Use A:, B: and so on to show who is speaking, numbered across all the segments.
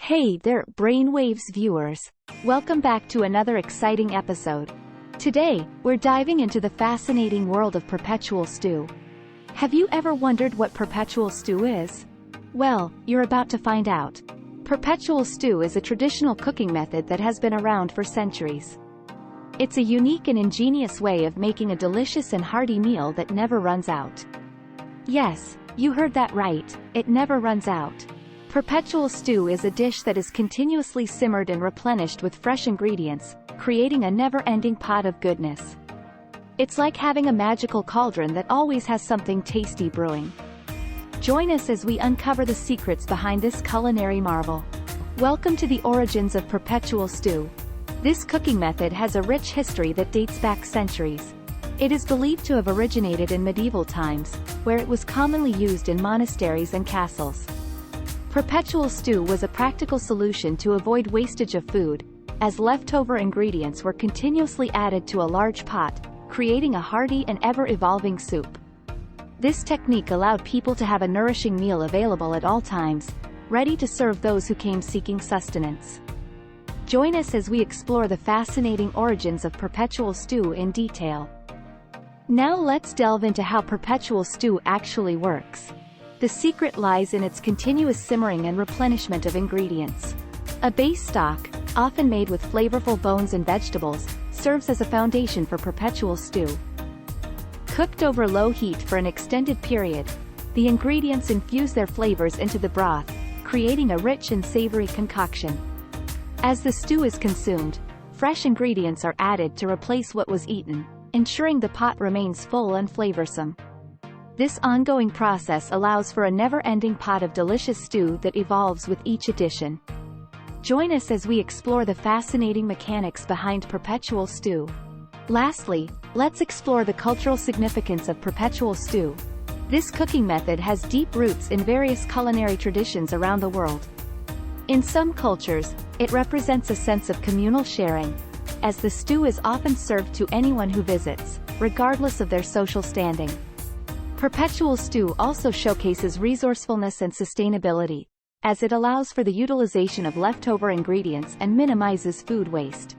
A: Hey there, Brainwaves viewers. Welcome back to another exciting episode. Today, we're diving into the fascinating world of perpetual stew. Have you ever wondered what perpetual stew is? Well, you're about to find out. Perpetual stew is a traditional cooking method that has been around for centuries. It's a unique and ingenious way of making a delicious and hearty meal that never runs out. Yes, you heard that right, it never runs out. Perpetual stew is a dish that is continuously simmered and replenished with fresh ingredients, creating a never-ending pot of goodness. It's like having a magical cauldron that always has something tasty brewing. Join us as we uncover the secrets behind this culinary marvel. Welcome to the origins of perpetual stew. This cooking method has a rich history that dates back centuries. It is believed to have originated in medieval times, where it was commonly used in monasteries and castles. Perpetual stew was a practical solution to avoid wastage of food, as leftover ingredients were continuously added to a large pot, creating a hearty and ever-evolving soup. This technique allowed people to have a nourishing meal available at all times, ready to serve those who came seeking sustenance. Join us as we explore the fascinating origins of perpetual stew in detail. Now let's delve into how perpetual stew actually works. The secret lies in its continuous simmering and replenishment of ingredients. A base stock, often made with flavorful bones and vegetables, serves as a foundation for perpetual stew. Cooked over low heat for an extended period, the ingredients infuse their flavors into the broth, creating a rich and savory concoction. As the stew is consumed, fresh ingredients are added to replace what was eaten, ensuring the pot remains full and flavorsome. This ongoing process allows for a never-ending pot of delicious stew that evolves with each addition. Join us as we explore the fascinating mechanics behind perpetual stew. Lastly, let's explore the cultural significance of perpetual stew. This cooking method has deep roots in various culinary traditions around the world. In some cultures, it represents a sense of communal sharing, as the stew is often served to anyone who visits, regardless of their social standing. Perpetual stew also showcases resourcefulness and sustainability, as it allows for the utilization of leftover ingredients and minimizes food waste.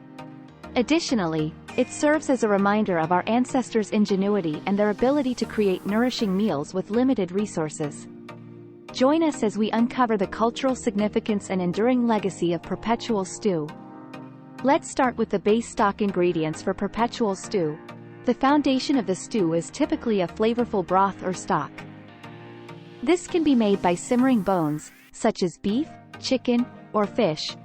A: Additionally, it serves as a reminder of our ancestors' ingenuity and their ability to create nourishing meals with limited resources. Join us as we uncover the cultural significance and enduring legacy of perpetual stew. Let's start with the base stock ingredients for perpetual stew. The foundation of the stew is typically a flavorful broth or stock. This can be made by simmering bones, such as beef, chicken, or fish,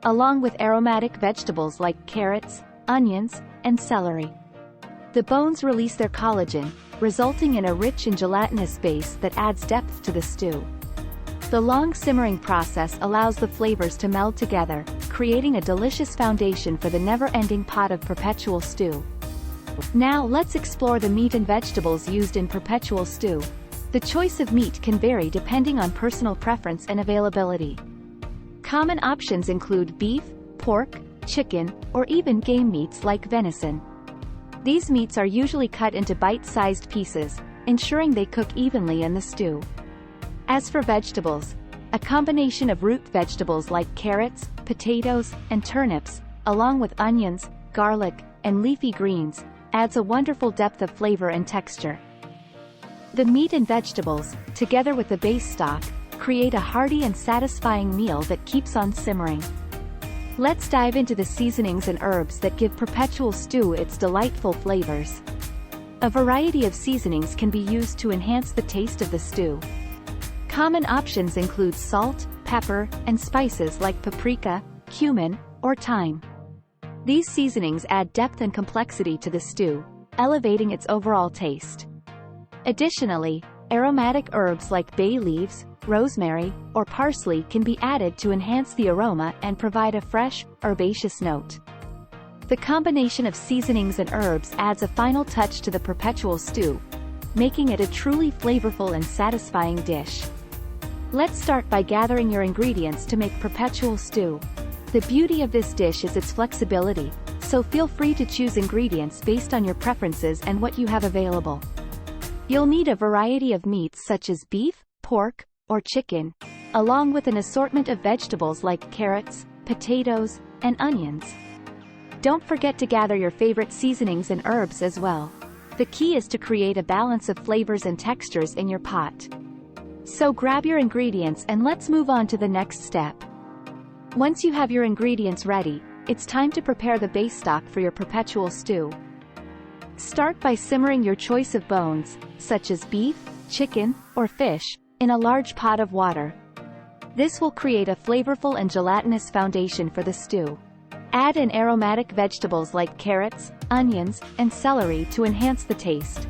A: along with aromatic vegetables like carrots, onions, and celery. The bones release their collagen, resulting in a rich and gelatinous base that adds depth to the stew. The long simmering process allows the flavors to meld together, creating a delicious foundation for the never-ending pot of perpetual stew. Now let's explore the meat and vegetables used in perpetual stew. The choice of meat can vary depending on personal preference and availability. Common options include beef, pork, chicken, or even game meats like venison. These meats are usually cut into bite-sized pieces, ensuring they cook evenly in the stew. As for vegetables, a combination of root vegetables like carrots, potatoes, and turnips, along with onions, garlic, and leafy greens, adds a wonderful depth of flavor and texture. The meat and vegetables, together with the base stock, create a hearty and satisfying meal that keeps on simmering. Let's dive into the seasonings and herbs that give perpetual stew its delightful flavors. A variety of seasonings can be used to enhance the taste of the stew. Common options include salt, pepper, and spices like paprika, cumin, or thyme. These seasonings add depth and complexity to the stew, elevating its overall taste. Additionally, aromatic herbs like bay leaves, rosemary, or parsley can be added to enhance the aroma and provide a fresh, herbaceous note. The combination of seasonings and herbs adds a final touch to the perpetual stew, making it a truly flavorful and satisfying dish. Let's start by gathering your ingredients to make perpetual stew. The beauty of this dish is its flexibility, so feel free to choose ingredients based on your preferences and what you have available. You'll need a variety of meats such as beef, pork, or chicken, along with an assortment of vegetables like carrots, potatoes, and onions. Don't forget to gather your favorite seasonings and herbs as well. The key is to create a balance of flavors and textures in your pot. So grab your ingredients and let's move on to the next step. Once you have your ingredients ready, it's time to prepare the base stock for your perpetual stew. Start by simmering your choice of bones, such as beef, chicken, or fish, in a large pot of water. This will create a flavorful and gelatinous foundation for the stew. Add in aromatic vegetables like carrots, onions, and celery to enhance the taste.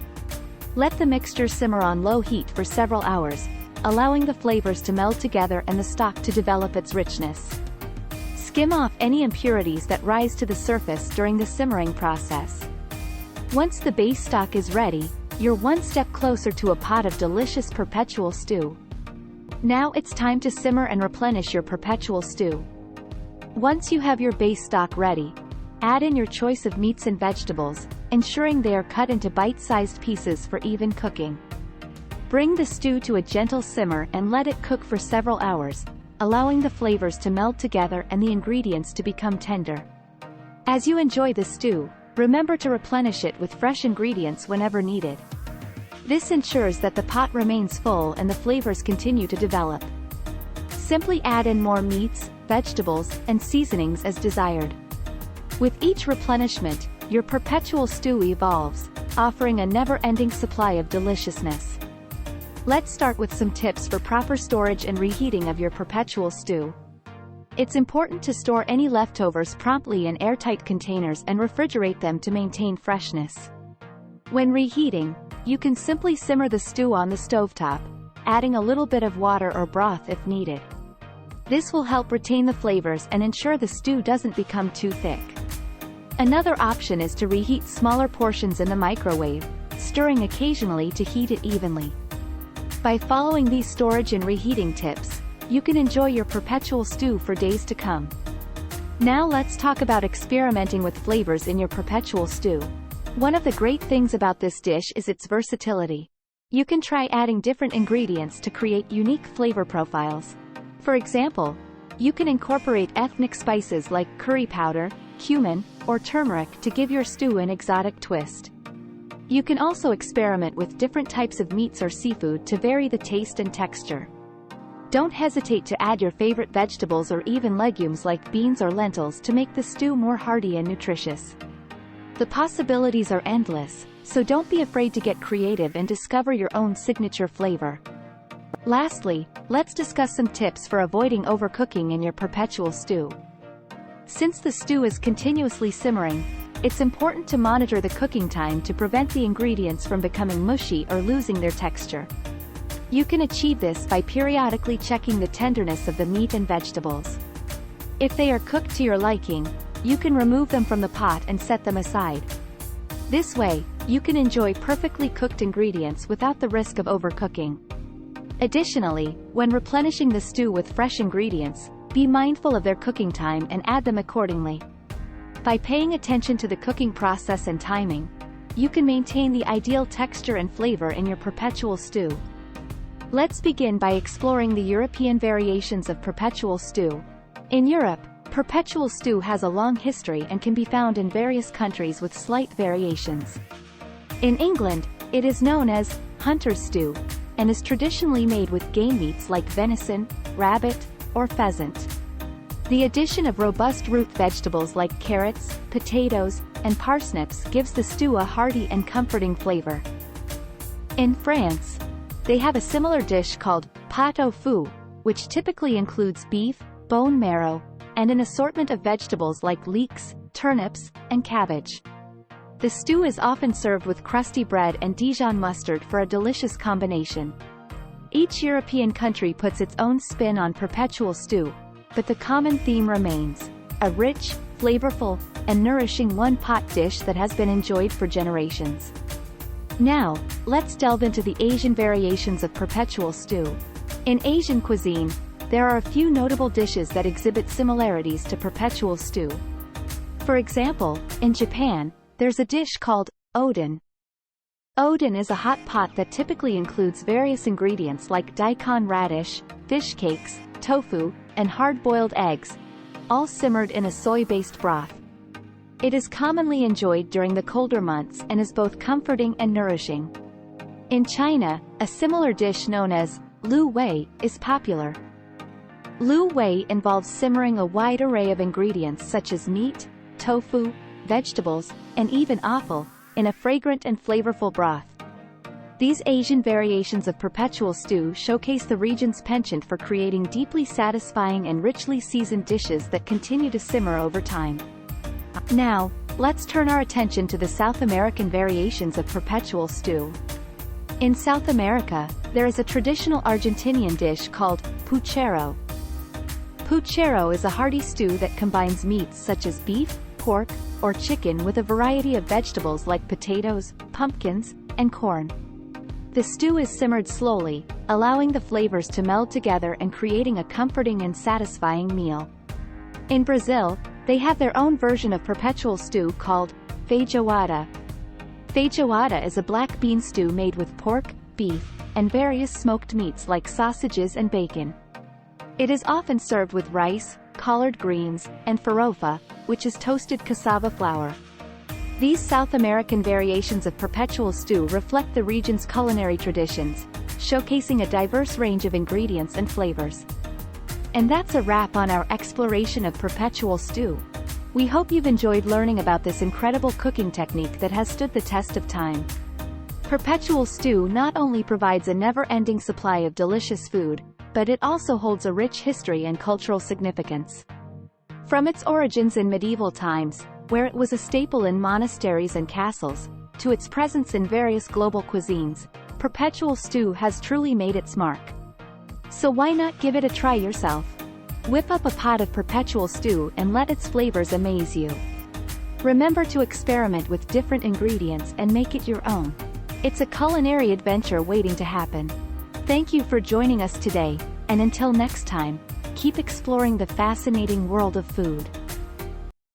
A: Let the mixture simmer on low heat for several hours, allowing the flavors to meld together and the stock to develop its richness. Skim off any impurities that rise to the surface during the simmering process. Once the base stock is ready, you're one step closer to a pot of delicious perpetual stew. Now it's time to simmer and replenish your perpetual stew. Once you have your base stock ready, add in your choice of meats and vegetables, ensuring they are cut into bite-sized pieces for even cooking. Bring the stew to a gentle simmer and let it cook for several hours, allowing the flavors to meld together and the ingredients to become tender. As you enjoy the stew, remember to replenish it with fresh ingredients whenever needed. This ensures that the pot remains full and the flavors continue to develop. Simply add in more meats, vegetables, and seasonings as desired. With each replenishment, your perpetual stew evolves, offering a never-ending supply of deliciousness. Let's start with some tips for proper storage and reheating of your perpetual stew. It's important to store any leftovers promptly in airtight containers and refrigerate them to maintain freshness. When reheating, you can simply simmer the stew on the stovetop, adding a little bit of water or broth if needed. This will help retain the flavors and ensure the stew doesn't become too thick. Another option is to reheat smaller portions in the microwave, stirring occasionally to heat it evenly. By following these storage and reheating tips, you can enjoy your perpetual stew for days to come. Now let's talk about experimenting with flavors in your perpetual stew. One of the great things about this dish is its versatility. You can try adding different ingredients to create unique flavor profiles. For example, you can incorporate ethnic spices like curry powder, cumin, or turmeric to give your stew an exotic twist. You can also experiment with different types of meats or seafood to vary the taste and texture. Don't hesitate to add your favorite vegetables or even legumes like beans or lentils to make the stew more hearty and nutritious. The possibilities are endless, so don't be afraid to get creative and discover your own signature flavor. Lastly, let's discuss some tips for avoiding overcooking in your perpetual stew. Since the stew is continuously simmering, it's important to monitor the cooking time to prevent the ingredients from becoming mushy or losing their texture. You can achieve this by periodically checking the tenderness of the meat and vegetables. If they are cooked to your liking, you can remove them from the pot and set them aside. This way, you can enjoy perfectly cooked ingredients without the risk of overcooking. Additionally, when replenishing the stew with fresh ingredients, be mindful of their cooking time and add them accordingly. By paying attention to the cooking process and timing, you can maintain the ideal texture and flavor in your perpetual stew. Let's begin by exploring the European variations of perpetual stew. In Europe, perpetual stew has a long history and can be found in various countries with slight variations. In England, it is known as hunter's stew, and is traditionally made with game meats like venison, rabbit, or pheasant. The addition of robust root vegetables like carrots, potatoes, and parsnips gives the stew a hearty and comforting flavor. In France, they have a similar dish called pot au feu, which typically includes beef, bone marrow, and an assortment of vegetables like leeks, turnips, and cabbage. The stew is often served with crusty bread and Dijon mustard for a delicious combination. Each European country puts its own spin on perpetual stew, but the common theme remains: a rich, flavorful, and nourishing one-pot dish that has been enjoyed for generations. Now, let's delve into the Asian variations of perpetual stew. In Asian cuisine, there are a few notable dishes that exhibit similarities to perpetual stew. For example, in Japan, there's a dish called oden, Oden is a hot pot that typically includes various ingredients like daikon radish, fish cakes, tofu, and hard-boiled eggs, all simmered in a soy-based broth. It is commonly enjoyed during the colder months and is both comforting and nourishing. In China, a similar dish known as lu wei is popular. Lu wei involves simmering a wide array of ingredients such as meat, tofu, vegetables, and even offal, in a fragrant and flavorful broth. These Asian variations of perpetual stew showcase the region's penchant for creating deeply satisfying and richly seasoned dishes that continue to simmer over time. Now, let's turn our attention to the South American variations of perpetual stew. In South America, there is a traditional Argentinian dish called puchero. Puchero is a hearty stew that combines meats such as beef, pork, or chicken with a variety of vegetables like potatoes, pumpkins, and corn. The stew is simmered slowly, allowing the flavors to meld together and creating a comforting and satisfying meal. In Brazil, they have their own version of perpetual stew called feijoada. Feijoada is a black bean stew made with pork, beef, and various smoked meats like sausages and bacon. It is often served with rice, collard greens, and farofa, which is toasted cassava flour. These South American variations of perpetual stew reflect the region's culinary traditions, showcasing a diverse range of ingredients and flavors. And that's a wrap on our exploration of perpetual stew. We hope you've enjoyed learning about this incredible cooking technique that has stood the test of time. Perpetual stew not only provides a never-ending supply of delicious food, but it also holds a rich history and cultural significance. From its origins in medieval times, where it was a staple in monasteries and castles, to its presence in various global cuisines, perpetual stew has truly made its mark. So why not give it a try yourself? Whip up a pot of perpetual stew and let its flavors amaze you. Remember to experiment with different ingredients and make it your own. It's a culinary adventure waiting to happen. Thank you for joining us today, and until next time, keep exploring the fascinating world of food.